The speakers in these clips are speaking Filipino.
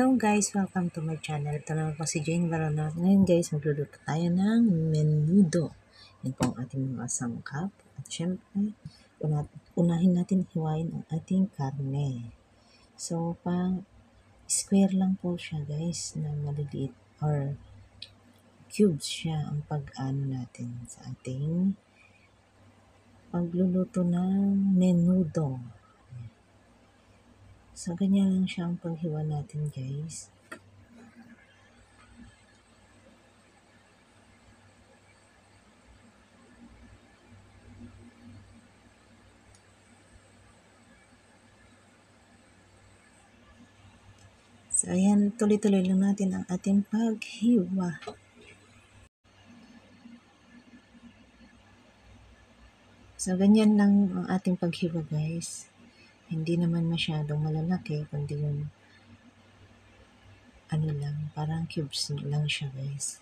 Hello guys, welcome to my channel. Ito naman po si Jane Baronat. Ngayon guys, magluluto tayo ng menudo. Yan po ang ating mga sangkap. At syempre, unahin natin hiwain ang ating karne. So, square lang po siya guys, na maliliit or cubes siya ang pag-ano natin sa ating pagluluto ng menudo. So, ganyan lang siya ang paghiwa natin, guys. So, ayan, tuloy-tuloy lang natin ang ating paghiwa. So, ganyan lang ang ating paghiwa, guys. Hindi naman masyadong malalaki, kundi yung ano lang, parang cubes lang siya guys.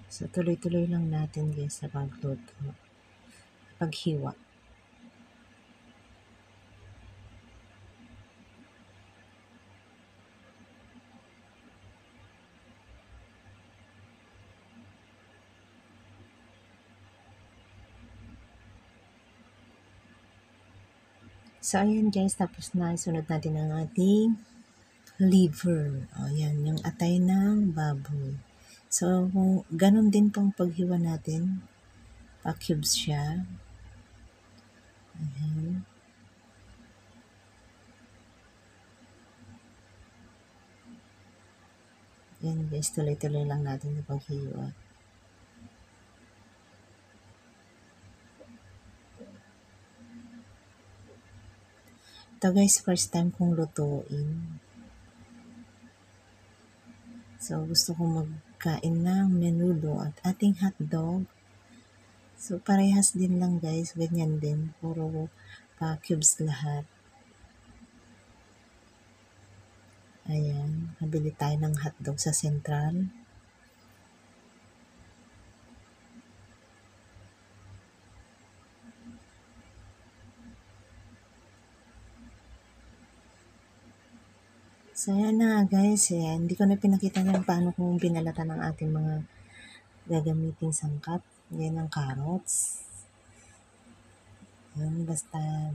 So tuloy-tuloy lang natin guys sa pagluto, paghiwa. So, ayan guys, tapos na. Sunod natin ang ating liver. Ayan, yung atay ng baboy. So, ganun din pong paghiwa natin. Pa-cubes siya. Ayan. Ayan guys, tuloy-tuloy lang natin yung paghiwa. Ito guys, first time kong lutuin. So, gusto kong magkain ng menudo at ating hotdog. So, parehas din lang guys. Ganyan din. Puro pa-cubes lahat. Ayan. Nabili tayo ng hotdog sa Central. So, ayan na guys. Ayan. Hindi ko na pinakita nyo paano kung binalatan ng ating mga gagamiting sangkap. Yan ang carrots. Ayan. Basta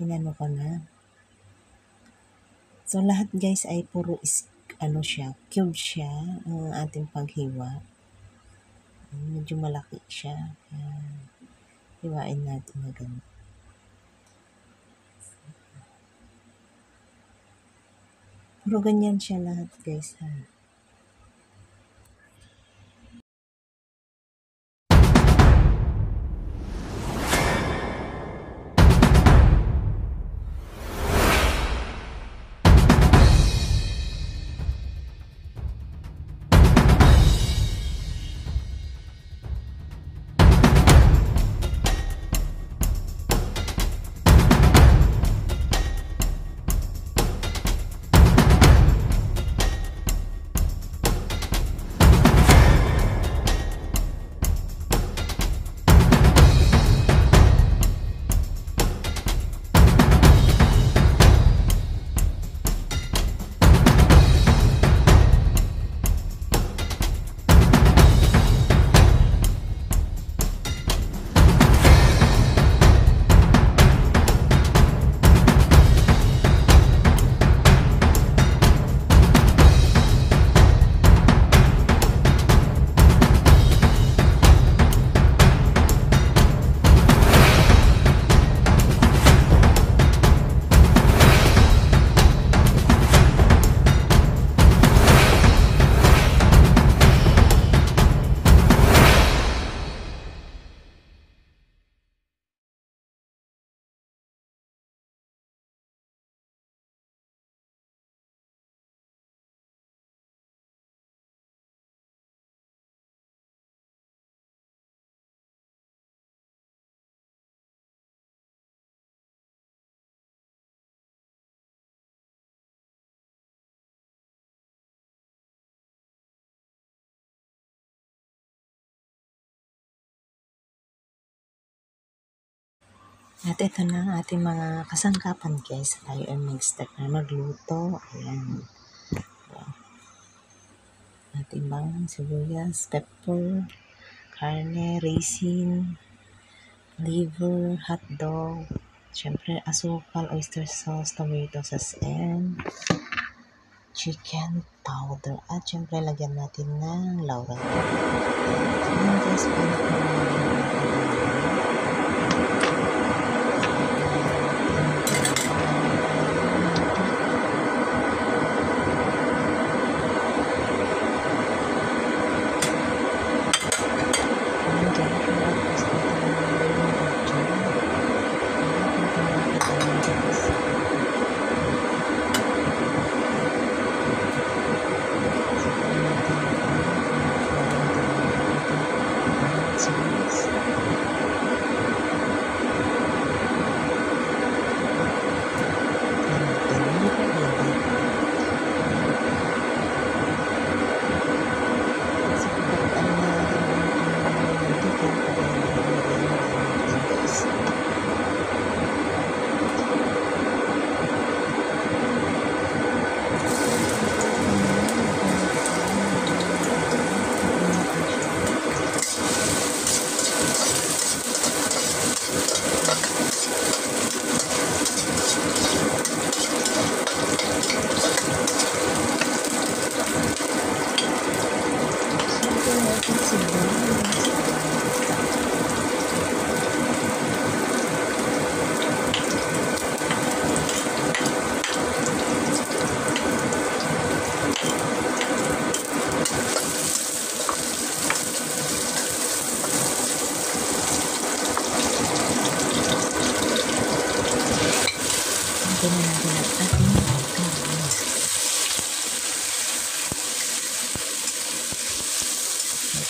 inano ko na. So, lahat guys ay puro cube siya ang ating paghiwa. Medyo malaki siya. Ayan. Hiwain natin na ganun. Puro ganyan siya lahat guys ha. At ito na ang ating mga kasangkapan guys. Tayo ay mag-start na magluto. Ayan. Ating bawang, sibuyas, pepper, karne, raisin, liver, hotdog, syempre asukal, oyster sauce, tomato sauce, and chicken powder. At syempre lagyan natin ng laurel. Ayan guys,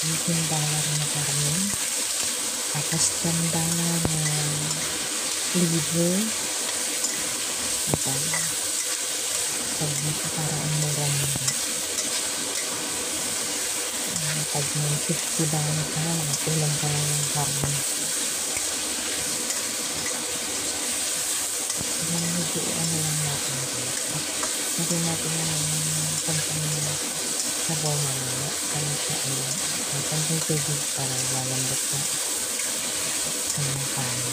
$18 na karne. Tapos $10 na liver. Ito. Ito para ang mura-mura. Pag may $50 ka, kulang ka lang ng karne. Medyo ano lang natin. Hindi natin yung konting sabaw mamaya. Kaya siya ay konting tubig para lalambot na ang karne.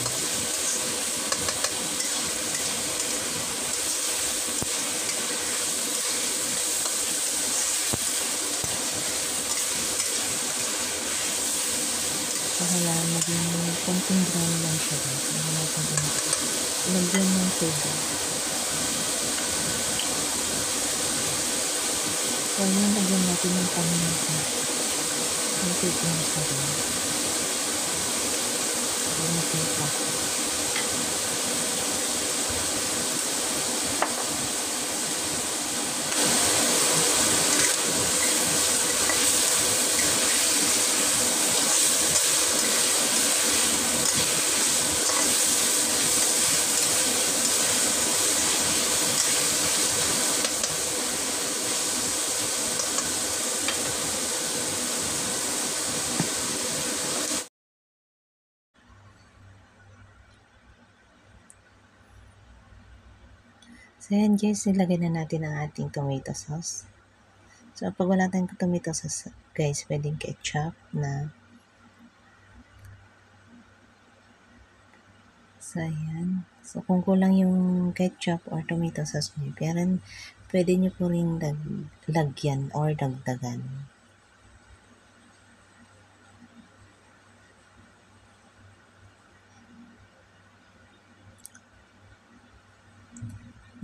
Para maging konting brown lang siya. Lagyan ng tubig. So, yun, lagyan natin yung paminta. Natin yung sarili. Lagyan natin yung pako. So, yan guys, ilagay na natin ang ating tomato sauce. So, pag wala tayong tomato sauce, guys, pwedeng ketchup na. So, ayan. So, kung kulang yung ketchup or tomato sauce nyo, pero pwede nyo po rin lagyan or dagdagan.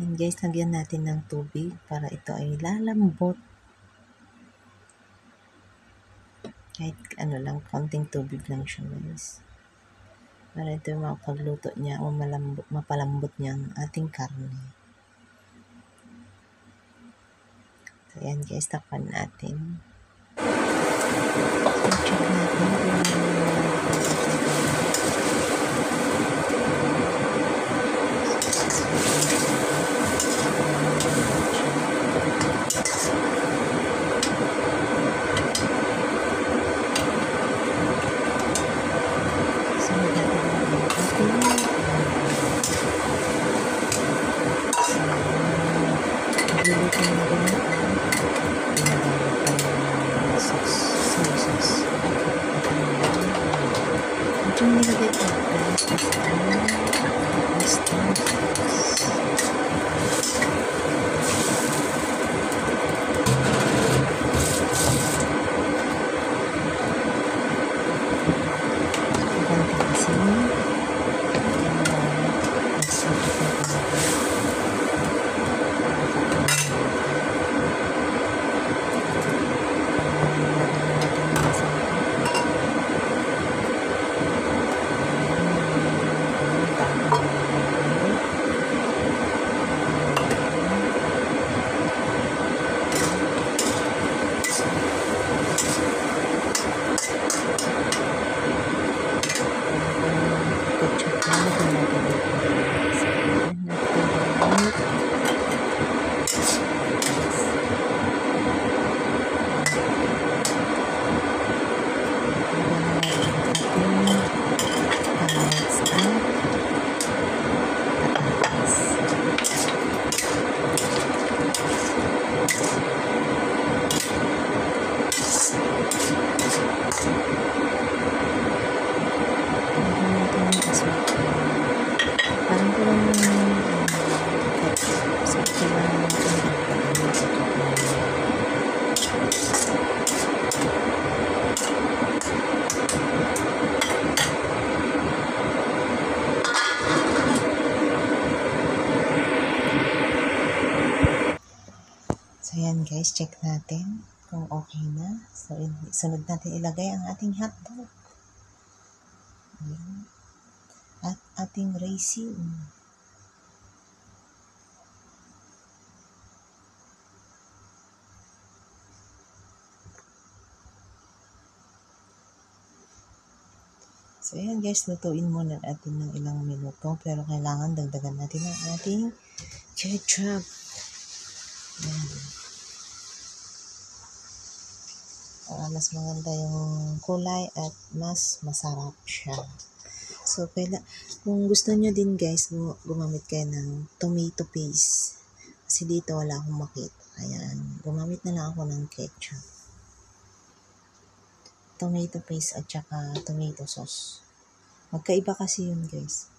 And guys, lagyan natin ng tubig para ito ay lalambot. Kahit ano lang, konting tubig lang siya guys. Para ito yung mapagluto niya o mapalambot niya ang ating karne. So yan guys, takpan natin. So check natin dito na rin ang ginagamit pa ng soy sauce. Ito yung nilagay ko guys kasi oyster sauce. Parang kulang so kailangan natin so yan guys, check natin kung okay na. So sunod natin ilagay ang ating hotdog. Ayan. At ating raisin. So ayan guys, lutuin muna natin ng ilang minuto pero kailangan dagdagan natin ang ating ketchup. Ayan. Para mas maganda yung kulay at mas masarap siya. So kung gusto nyo din guys, gumamit kayo ng tomato paste. Kasi dito wala akong makita. Ayan, gumamit na lang ako ng ketchup. Tomato paste at saka tomato sauce. Magkaiba kasi yun guys.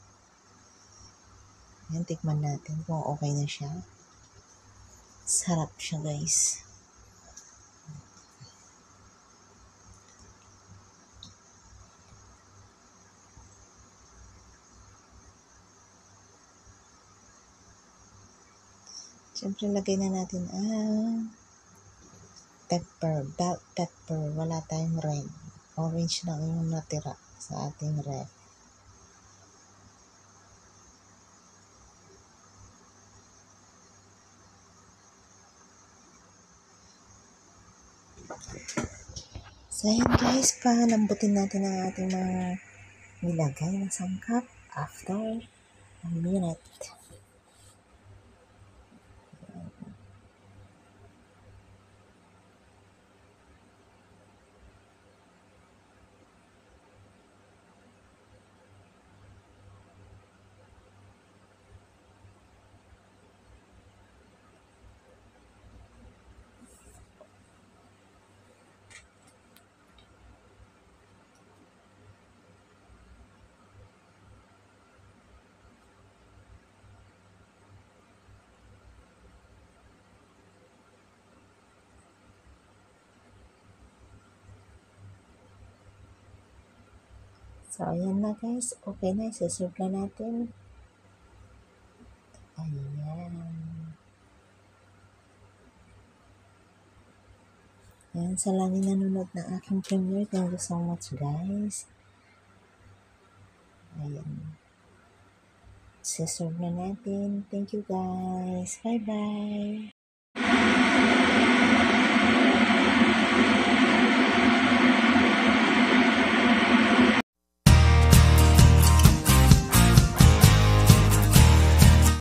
Ayan, tikman natin kung okay na siya. Sarap siya guys. Siyempre lagay na natin ang pepper, bell pepper. Wala tayong red. Orange lang yung natira sa ating red. So ayan guys, palambutin natin ang ating mga nilagay na sangkap after a minute. So, ayan na guys. Okay na. Isa-serve na natin. Ayan. Ayan. Sa langit nanonood ng aking premiere. Thank you so much guys. Ayan. Isa-serve na natin. Thank you guys. Bye-bye.